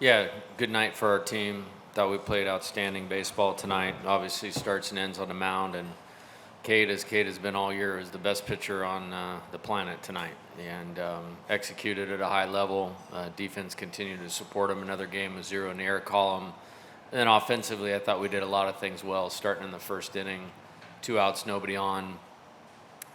Yeah, good night for our team. Thought we played outstanding baseball tonight. Obviously starts and ends on the mound, and Kade, as Kade has been all year, is the best pitcher on the planet tonight, and executed at a high level. Defense continued to support him. Another game with 0 in the air column. And then offensively, I thought we did a lot of things well, starting in the first inning. 2 outs, nobody on.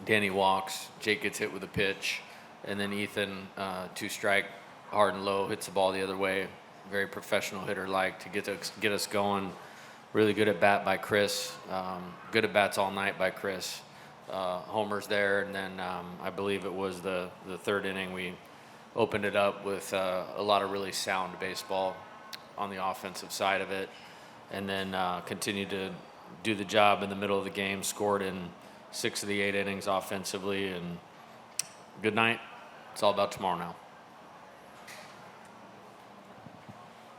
Danny walks. Jake gets hit with a pitch. And then Ethan, 2-strike, hard and low, hits the ball the other way. Very professional hitter to get us going. Really good at bat by Chris. Good at bats all night by Chris. Homers there, and then I believe it was the third inning we opened it up with a lot of really sound baseball on the offensive side of it, and then continued to do the job in the middle of the game. Scored in 6 of the 8 innings offensively, and good night. It's all about tomorrow now.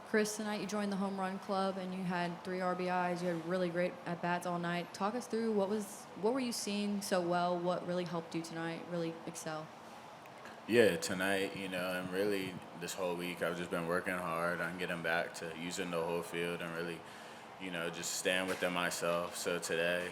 Chris, tonight you joined the home run club and you had 3 RBIs. You had really great at bats all night. Talk us through what were you seeing so well? What really helped you tonight really excel? Yeah, tonight, and really this whole week I've just been working hard on getting back to using the whole field and really, just staying within myself. So today,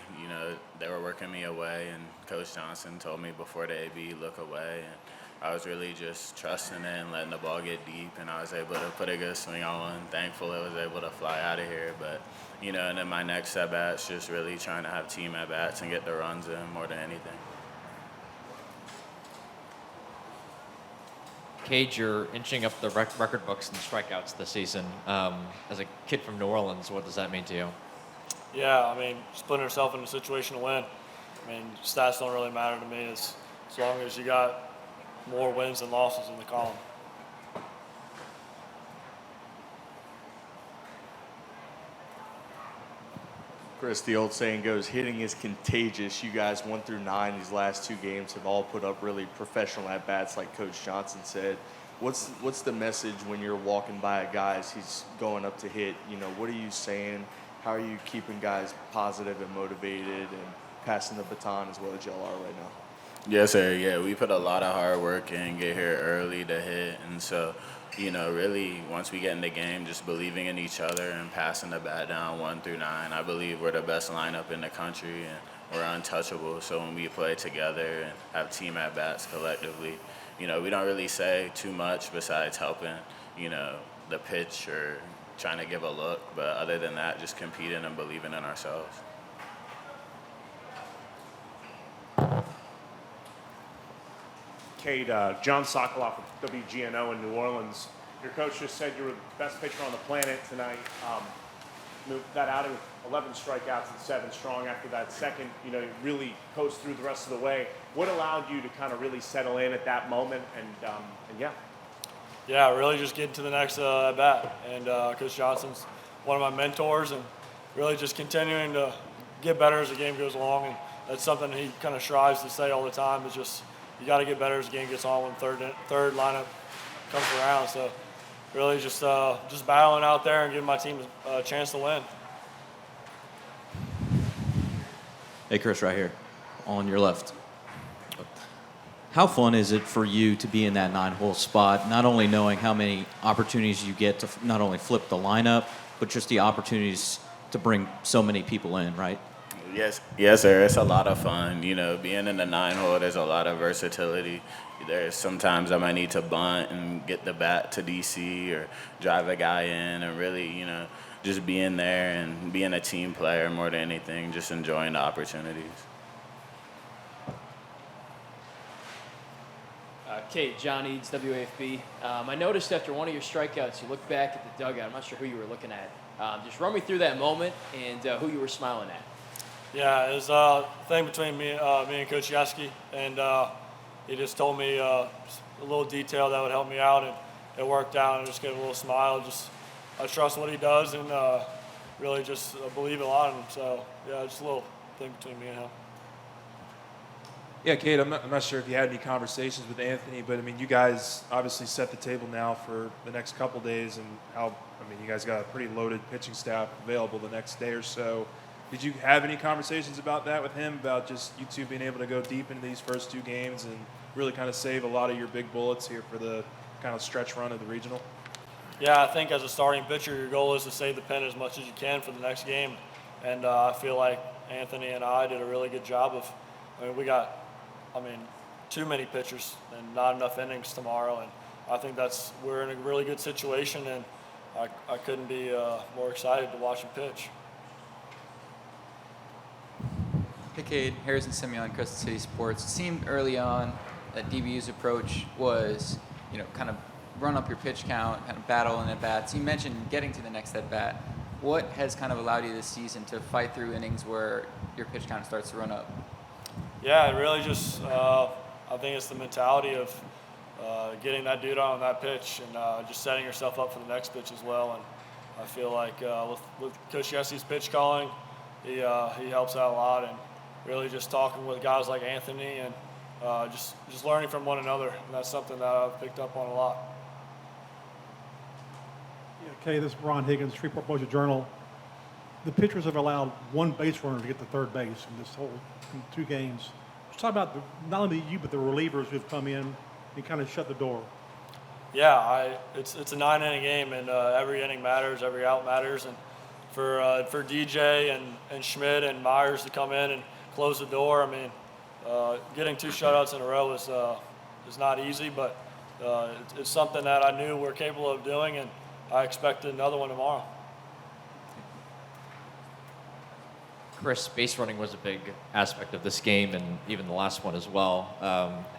they were working me away, and Coach Johnson told me before the AB, look away. And I was really just trusting it and letting the ball get deep, and I was able to put a good swing on one. Thankful I was able to fly out of here. But, and then my next at-bat's just really trying to have team at-bats and get the runs in more than anything. Kade, you're inching up the record books in strikeouts this season. As a kid from New Orleans, what does that mean to you? Yeah, I mean, just putting yourself in a situation to win. I mean, stats don't really matter to me as long as you got more wins than losses in the column. Chris, the old saying goes, hitting is contagious. You guys 1 through 9 these last 2 games have all put up really professional at-bats, like Coach Johnson said. What's the message when you're walking by a guy as he's going up to hit? What are you saying? How are you keeping guys positive and motivated and passing the baton as well as y'all are right now? Yes, sir. Yeah, we put a lot of hard work in, get here early to hit. And so, really, once we get in the game, just believing in each other and passing the bat down 1 through 9. I believe we're the best lineup in the country, and we're untouchable. So when we play together and have team at-bats collectively, we don't really say too much besides helping, the pitch or trying to give a look. But other than that, just competing and believing in ourselves. Kade, John Sokoloff with WGNO in New Orleans. Your coach just said you were the best pitcher on the planet tonight. Moved that outing with 11 strikeouts and 7 strong after that second. You really coast through the rest of the way. What allowed you to kind of really settle in at that moment? And yeah. Yeah, really just getting to the next at bat. And Coach Johnson's one of my mentors, and really just continuing to get better as the game goes along. And that's something he kind of strives to say all the time. Is just you got to get better as the game gets on when third lineup comes around. So really just battling out there and giving my team a chance to win. Hey, Chris, right here on your left. How fun is it for you to be in that 9-hole spot, not only knowing how many opportunities you get to not only flip the lineup, but just the opportunities to bring so many people in, right? Yes, sir. It's a lot of fun. Being in the 9-hole, there's a lot of versatility. There's sometimes I might need to bunt and get the bat to DC or drive a guy in, and really, just being there and being a team player more than anything, just enjoying the opportunities. Kade, John Eads, WAFB. I noticed after one of your strikeouts, you looked back at the dugout. I'm not sure who you were looking at. Just run me through that moment and who you were smiling at. Yeah, it was a thing between me and Coach Yaski, and he just told me a little detail that would help me out, and it worked out, and just gave a little smile. I trust what he does, and really just believe a lot in him. So, yeah, just a little thing between me and him. Yeah, Kade, I'm not sure if you had any conversations with Anthony, but, you guys obviously set the table now for the next couple days, and you guys got a pretty loaded pitching staff available the next day or so. Did you have any conversations about that with him, about just you two being able to go deep into these first 2 games and really kind of save a lot of your big bullets here for the kind of stretch run of the regional? Yeah, I think as a starting pitcher, your goal is to save the pen as much as you can for the next game. And I feel like Anthony and I did a really good job of, we got, too many pitchers and not enough innings tomorrow. And I think we're in a really good situation, and I couldn't be more excited to watch him pitch. Hey, Kade, Harrison Simeon, Crescent City Sports. It seemed early on that DBU's approach was, kind of run up your pitch count, kind of battle in at-bats. You mentioned getting to the next at-bat. What has kind of allowed you this season to fight through innings where your pitch count starts to run up? Yeah, it really just, I think it's the mentality of getting that dude on that pitch and just setting yourself up for the next pitch as well. And I feel like with Coach Yesse's pitch calling, he helps out a lot, and really just talking with guys like Anthony and just learning from one another. And that's something that I've picked up on a lot. Okay, this is Ron Higgins, Shreveport Post-Journal. The pitchers have allowed one base runner to get to third base in this whole 2 games. Let's talk about not only you, but the relievers who've come in and kind of shut the door. Yeah, it's a 9-inning game, and every inning matters, every out matters. And for DJ and Schmidt and Myers to come in and close the door, getting 2 shutouts in a row is not easy, but it's something that I knew we're capable of doing, and I expected another one tomorrow. Chris, base running was a big aspect of this game and even the last one as well.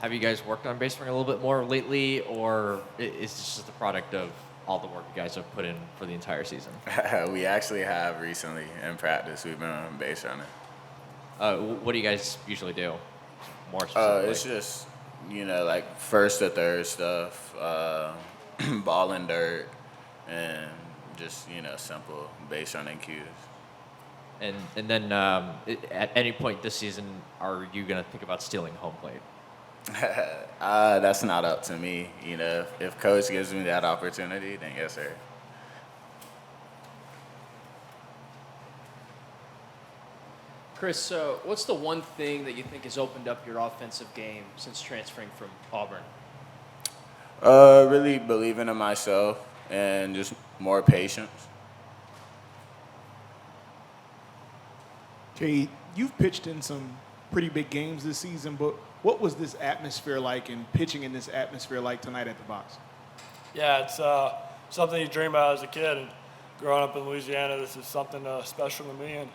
Have you guys worked on base running a little bit more lately, or is this just the product of all the work you guys have put in for the entire season? We actually have recently in practice. We've been on base running. What do you guys usually do? More specifically? It's just, like first to third stuff, ball and dirt, and just, simple base running cues. And then at any point this season, are you going to think about stealing home plate? That's not up to me. If coach gives me that opportunity, then yes, sir. Chris, what's the one thing that you think has opened up your offensive game since transferring from Auburn? Really believing in myself and just more patience. Kade, you've pitched in some pretty big games this season, but what was this atmosphere like and pitching in this atmosphere like tonight at the box? Yeah, it's something you dream about as a kid, and growing up in Louisiana, this is something special to me, and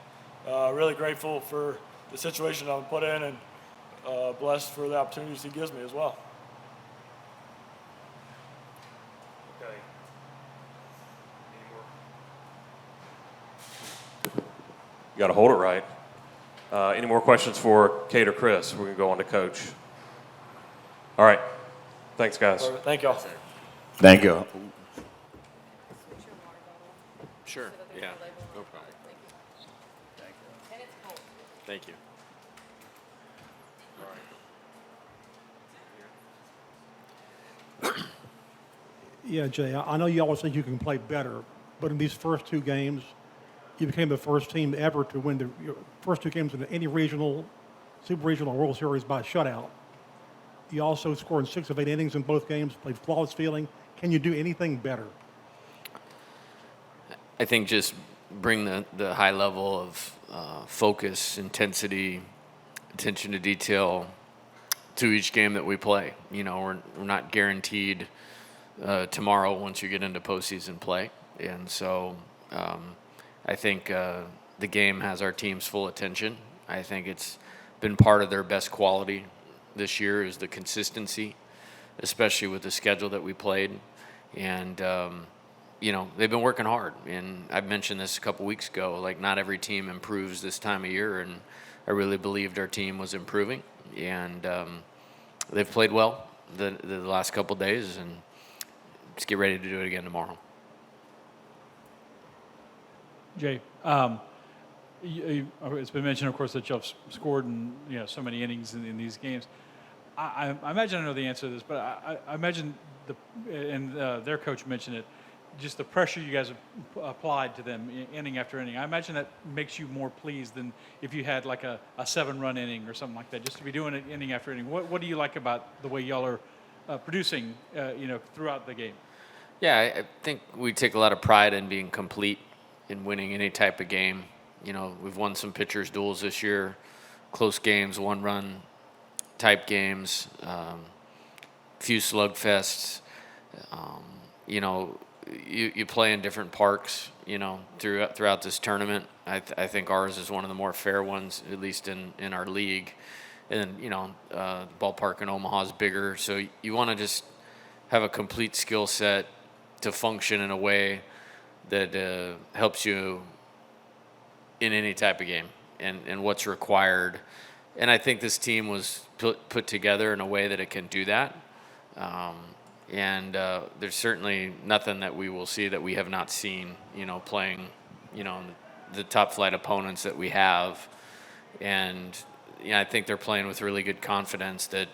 really grateful for the situation I'm put in, and blessed for the opportunities he gives me as well. Okay. You got to hold it right. Any more questions for Kade or Chris? We're going to go on to Coach. All right. Thanks, guys. Perfect. Thank y'all. Thank you. Sure. Yeah. No problem. Thank you. Yeah, Jay, I know you always think you can play better, but in these first 2 games, you became the first team ever to win your first 2 games in any regional, super regional, or World Series by shutout. You also scored in 6 of 8 innings in both games, played flawless fielding. Can you do anything better? I think just bring the high level of focus, intensity, attention to detail to each game that we play. We're not guaranteed tomorrow once you get into postseason play. And so I think the game has our team's full attention. I think it's been part of their best quality this year is the consistency, especially with the schedule that we played. And, they've been working hard. And I mentioned this a couple weeks ago, like not every team improves this time of year. And I really believed our team was improving. And they've played well the last couple days. And let's get ready to do it again tomorrow. Jay, it's been mentioned, of course, that you've scored in so many innings in these games. I imagine I know the answer to this, but I imagine their coach mentioned it, just the pressure you guys have applied to them inning after inning. I imagine that makes you more pleased than if you had like a 7-run inning or something like that, just to be doing it inning after inning. What do you like about the way y'all are producing, throughout the game? Yeah, I think we take a lot of pride in being complete in winning any type of game. You know, we've won some pitchers' duels this year, close games, one-run type games, few slugfests. You know, you play in different parks, you know, throughout this tournament. I think ours is one of the more fair ones, at least in our league. And, you know, the ballpark in Omaha is bigger, so you want to just have a complete skill set to function in a way that helps you in any type of game and what's required. And I think this team was put together in a way that it can do that. And there's certainly nothing that we will see that we have not seen, you know, playing, you know, the top flight opponents that we have. And, I think they're playing with really good confidence that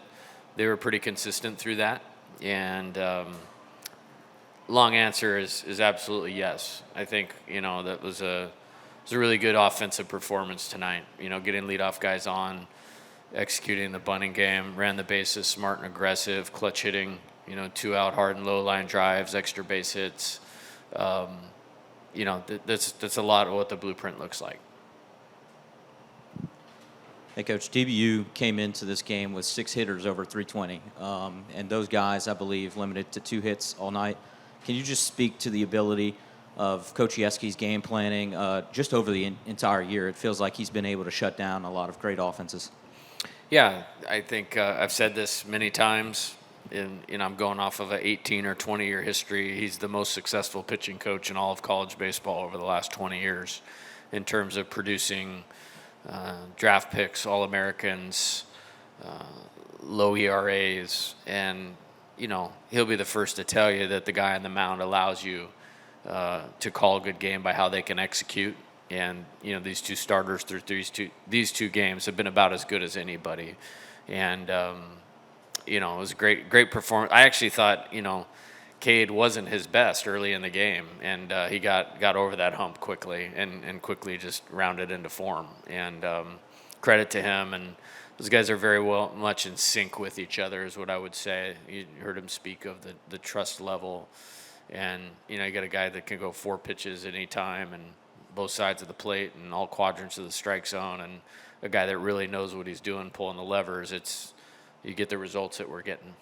they were pretty consistent through that. And long answer is absolutely yes. I think, you know, that was a really good offensive performance tonight. You know, getting leadoff guys on, executing the bunting game, ran the bases smart and aggressive, clutch hitting, you know, 2 out hard and low line drives, extra base hits. You know, that's a lot of what the blueprint looks like. Hey, Coach, DBU came into this game with 6 hitters over 320, and those guys, I believe, limited to 2 hits all night. Can you just speak to the ability of Coach Yeski's game planning just over the entire year? It feels like he's been able to shut down a lot of great offenses. Yeah, I think I've said this many times, and I'm going off of an 18 or 20-year history. He's the most successful pitching coach in all of college baseball over the last 20 years in terms of producing draft picks, All-Americans, low ERAs, and, you know, he'll be the first to tell you that the guy on the mound allows you to call a good game by how they can execute. And, you know, these 2 starters through these two games have been about as good as anybody. And, you know, it was a great performance. I actually thought, you know, Kade wasn't his best early in the game, and he got over that hump quickly and quickly just rounded into form. And credit to him. And those guys are very much in sync with each other is what I would say. You heard him speak of the trust level. And, you know, you got a guy that can go 4 pitches at any time and both sides of the plate and all quadrants of the strike zone, and a guy that really knows what he's doing pulling the levers. You get the results that we're getting.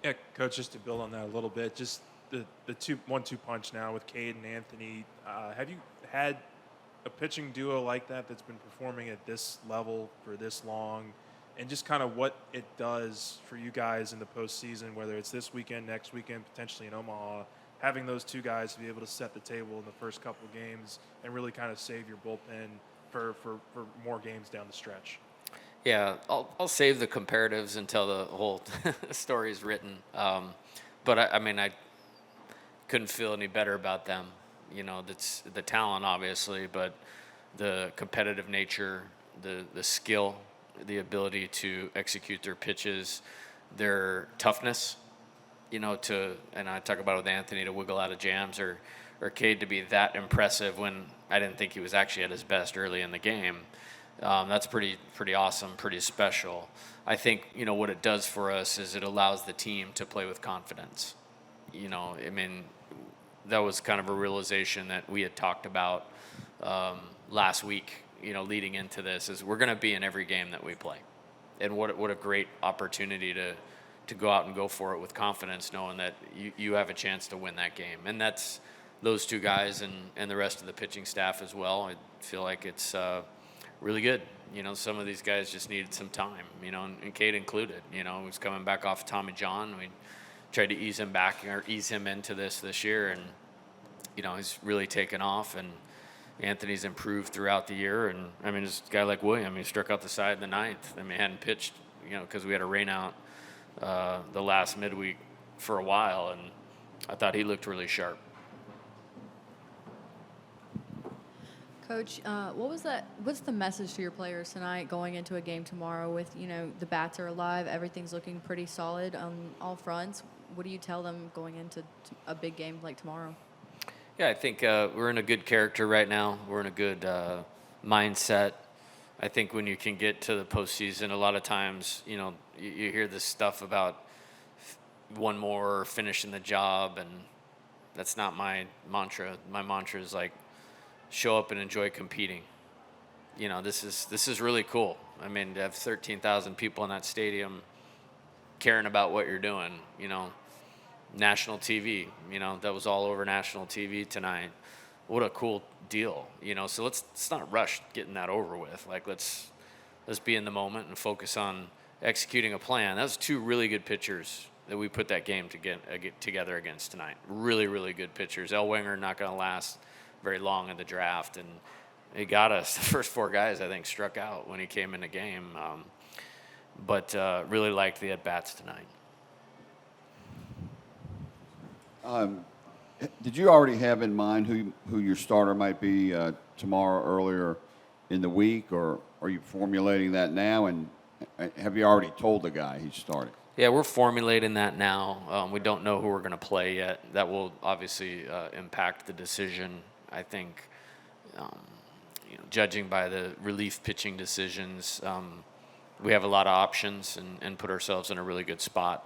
Yeah, Coach, just to build on that a little bit, just the 1-2 punch now with Kade and Anthony. Have you had a pitching duo like that that's been performing at this level for this long, and just kind of what it does for you guys in the postseason, whether it's this weekend, next weekend, potentially in Omaha, having those 2 guys to be able to set the table in the first couple of games and really kind of save your bullpen for more games down the stretch? Yeah, I'll save the comparatives until the whole story is written. But I mean, I couldn't feel any better about them. You know, that's the talent, obviously, but the competitive nature, the skill, the ability to execute their pitches, their toughness. You know, and I talk about it with Anthony, to wiggle out of jams, or Kade to be that impressive when I didn't think he was actually at his best early in the game. That's pretty awesome, pretty special. I think, you know, what it does for us is it allows the team to play with confidence. You know, I mean, that was kind of a realization that we had talked about last week, you know, leading into this, is we're going to be in every game that we play. And what a great opportunity to go out and go for it with confidence, knowing that you have a chance to win that game. And that's those 2 guys and the rest of the pitching staff as well. I feel like it's really good. You know, some of these guys just needed some time, you know, and Kade included. You know, he was coming back off Tommy John. We tried to ease him into this year, and, you know, he's really taken off, and Anthony's improved throughout the year. And, I mean, just a guy like William, he struck out the side in the 9th. I mean, he hadn't pitched, you know, because we had a rain out the last midweek for a while, and I thought he looked really sharp. Coach, what's the message to your players tonight going into a game tomorrow with, you know, the bats are alive, everything's looking pretty solid on all fronts? What do you tell them going into a big game like tomorrow? Yeah, I think we're in a good character right now. We're in a good mindset. I think when you can get to the postseason, a lot of times, you know, you hear this stuff about one more, finishing the job, and that's not my mantra. My mantra is like, show up and enjoy competing. You know, this is really cool. I mean, to have 13,000 people in that stadium caring about what you're doing, you know, national TV, you know, that was all over national TV tonight. What a cool deal, you know. So let's not rush getting that over with. Like, let's be in the moment and focus on executing a plan. That was two really good pitchers that we put that game to get together against tonight. Really, really good pitchers. Elwinger not going to last very long in the draft, and he got us. The first four guys, I think, struck out when he came in the game. But really liked the at-bats tonight. Did you already have in mind who your starter might be tomorrow earlier in the week, or are you formulating that now? And have you already told the guy he's starting? Yeah, we're formulating that now. We don't know who we're going to play yet. That will obviously impact the decision. I think, judging by the relief pitching decisions, we have a lot of options and put ourselves in a really good spot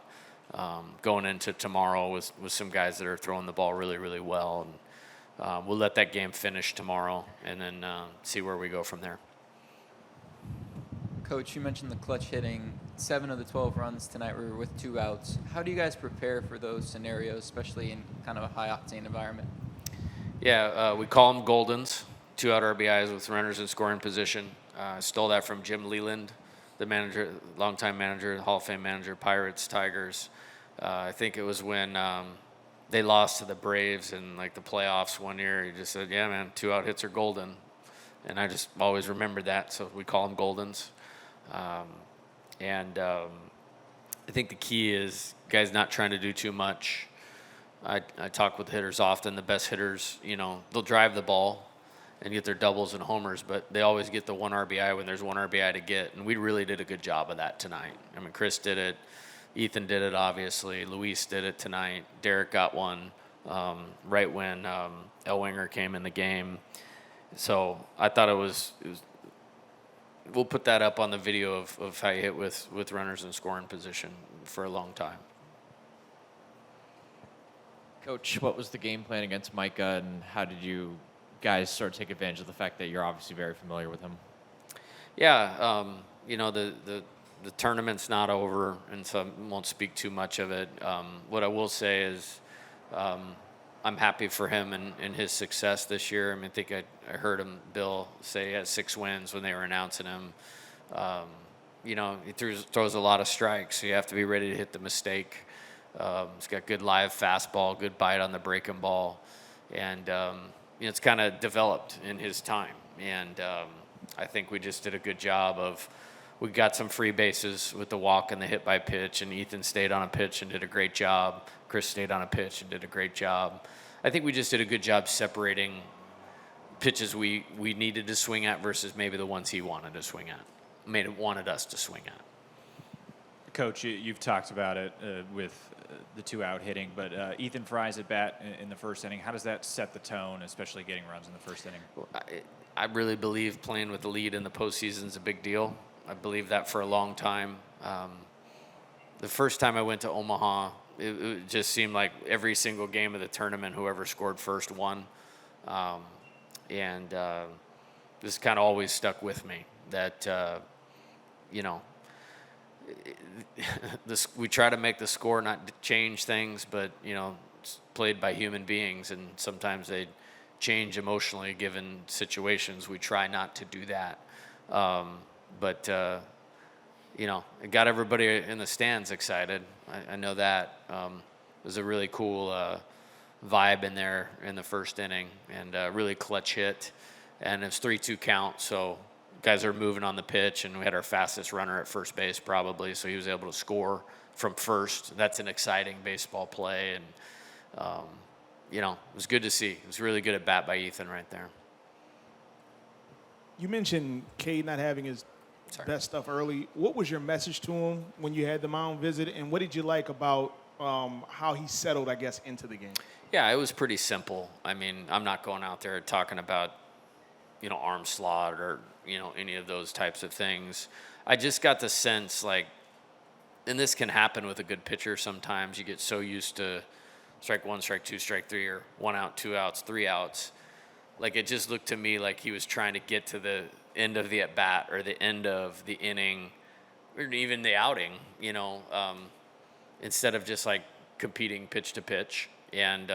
going into tomorrow with some guys that are throwing the ball really, really well. And we'll let that game finish tomorrow and then see where we go from there. Coach, you mentioned the clutch hitting. 7 of the 12 runs tonight were with 2 outs. How do you guys prepare for those scenarios, especially in kind of a high-octane environment? Yeah, we call them Goldens, 2-out RBIs with runners in scoring position. Stole that from Jim Leland, the manager, longtime manager, Hall of Fame manager, Pirates, Tigers. I think it was when they lost to the Braves in like the playoffs one year. He just said, "Yeah, man, 2-out hits are golden," and I just always remembered that. So we call them Goldens. I think the key is guys not trying to do too much. I talk with hitters often. The best hitters, they'll drive the ball and get their doubles and homers, but they always get the 1 RBI when there's 1 RBI to get, and we really did a good job of that tonight. I mean, Chris did it. Ethan did it, obviously. Luis did it tonight. Derek got one right when Elwinger came in the game. So I thought it was we'll put that up on the video of how you hit with runners in scoring position for a long time. Coach, what was the game plan against Micah, and how did you guys sort of take advantage of the fact that you're obviously very familiar with him? Yeah, the tournament's not over, and so I won't speak too much of it. What I will say is I'm happy for him and his success this year. I mean, I think I heard him, Bill, say he had 6 wins when they were announcing him. He throws a lot of strikes, so you have to be ready to hit the mistake. He's got good live fastball, good bite on the breaking ball, and it's kind of developed in his time. And I think we just did a good job of. We got some free bases with the walk and the hit by pitch, and Ethan stayed on a pitch and did a great job. Chris stayed on a pitch and did a great job. I think we just did a good job separating pitches we needed to swing at versus maybe the ones he wanted to swing at, wanted us to swing at. Coach, you've talked about it with the 2-out hitting, but Ethan Fry's at bat in the first inning. How does that set the tone, especially getting runs in the first inning? I really believe playing with the lead in the postseason is a big deal. I believed that for a long time. The first time I went to Omaha, it just seemed like every single game of the tournament, whoever scored first won. This kind of always stuck with me that, we try to make the score not change things, but, it's played by human beings, and sometimes they change emotionally given situations. We try not to do that. But it got everybody in the stands excited. I know that. It was a really cool vibe in there in the first inning, and really clutch hit. And it's 3-2 count, so guys are moving on the pitch, and we had our fastest runner at first base probably, so he was able to score from first. That's an exciting baseball play, and, it was good to see. It was really good at bat by Ethan right there. You mentioned Kade not having his best stuff early. What was your message to him when you had the mound visit, and what did you like about how he settled, I guess, into the game? Yeah, it was pretty simple. I mean, I'm not going out there talking about, arm slot or, any of those types of things. I just got the sense, like, and this can happen with a good pitcher sometimes. You get so used to strike one, strike two, strike three, or 1 out, 2 outs, 3 outs. Like, it just looked to me like he was trying to get to the end of the at-bat or the end of the inning or even the outing, instead of just, like, competing pitch to pitch. And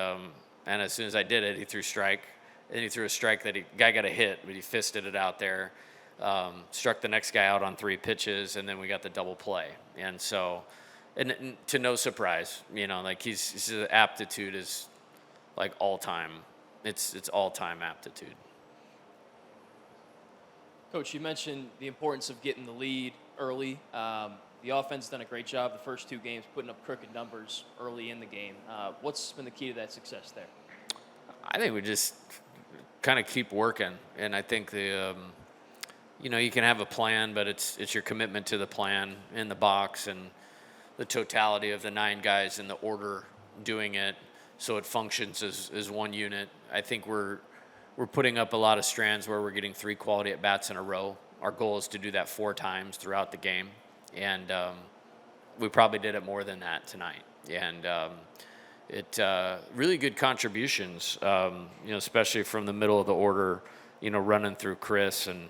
as soon as I did it, he threw strike. And he threw a strike that guy got a hit, but he fisted it out there. Struck the next guy out on 3 pitches, and then we got the double play. And so, and to no surprise, like his aptitude is like all-time. It's all-time aptitude. Coach, you mentioned the importance of getting the lead early. The offense has done a great job the first 2 games putting up crooked numbers early in the game. What's been the key to that success there? I think we just kind of keep working, and I think you can have a plan, but it's your commitment to the plan in the box and the totality of the 9 guys in the order doing it so it functions as one unit. I think we're putting up a lot of strands where we're getting 3 quality at-bats in a row. Our goal is to do that 4 times throughout the game, and we probably did it more than that tonight. And it really good contributions, especially from the middle of the order, running through Chris, and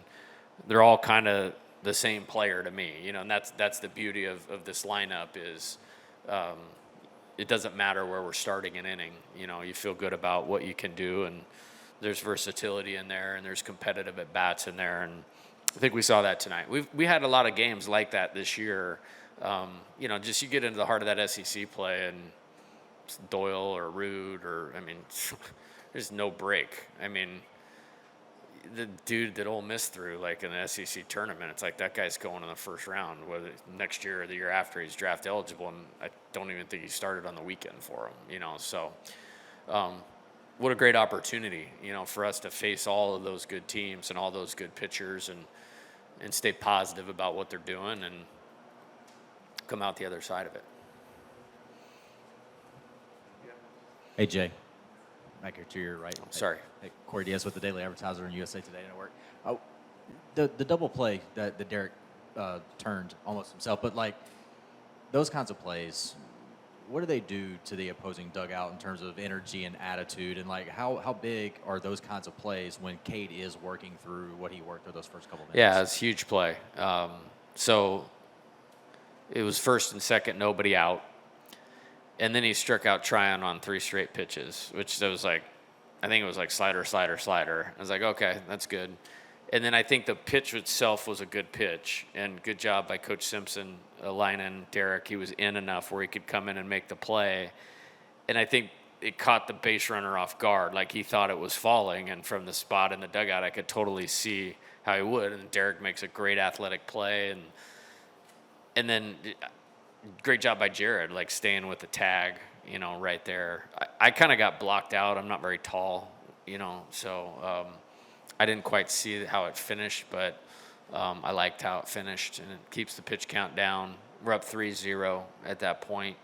they're all kind of the same player to me, and that's the beauty of this lineup is it doesn't matter where we're starting an inning. You feel good about what you can do, and there's versatility in there, and there's competitive at-bats in there, and I think we saw that tonight. We had a lot of games like that this year. Just you get into the heart of that SEC play, and Doyle or Rude there's no break. The dude that Ole Miss threw, like in the SEC tournament, it's like that guy's going in the first round, whether next year or the year after he's draft eligible, and I don't even think he started on the weekend for him, So what a great opportunity, for us to face all of those good teams and all those good pitchers and stay positive about what they're doing and come out the other side of it. Hey, Jay. Back here to your right. Sorry. Hey, Corey Diaz with the Daily Advertiser and USA Today Network. The double play that Derek turned almost himself, but like those kinds of plays, what do they do to the opposing dugout in terms of energy and attitude? And like how big are those kinds of plays when Kade is working through what he worked through those first couple minutes? Yeah, it's a huge play. So it was first and second, nobody out. And then he struck out Tryon on 3 straight pitches, which was like, I think it was like slider, slider, slider. I was like, okay, that's good. And then I think the pitch itself was a good pitch, and good job by Coach Simpson aligning Derek. He was in enough where he could come in and make the play. And I think it caught the base runner off guard. Like he thought it was falling, and from the spot in the dugout, I could totally see how he would. And Derek makes a great athletic play, and then great job by Jared, like staying with the tag, right there. I kind of got blocked out. I'm not very tall, so I didn't quite see how it finished, but I liked how it finished, and it keeps the pitch count down. We're up 3-0 at that point,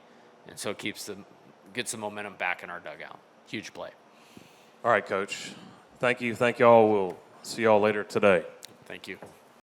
and so it gets the momentum back in our dugout. Huge play. All right, Coach. Thank you. Thank y'all. We'll see y'all later today. Thank you.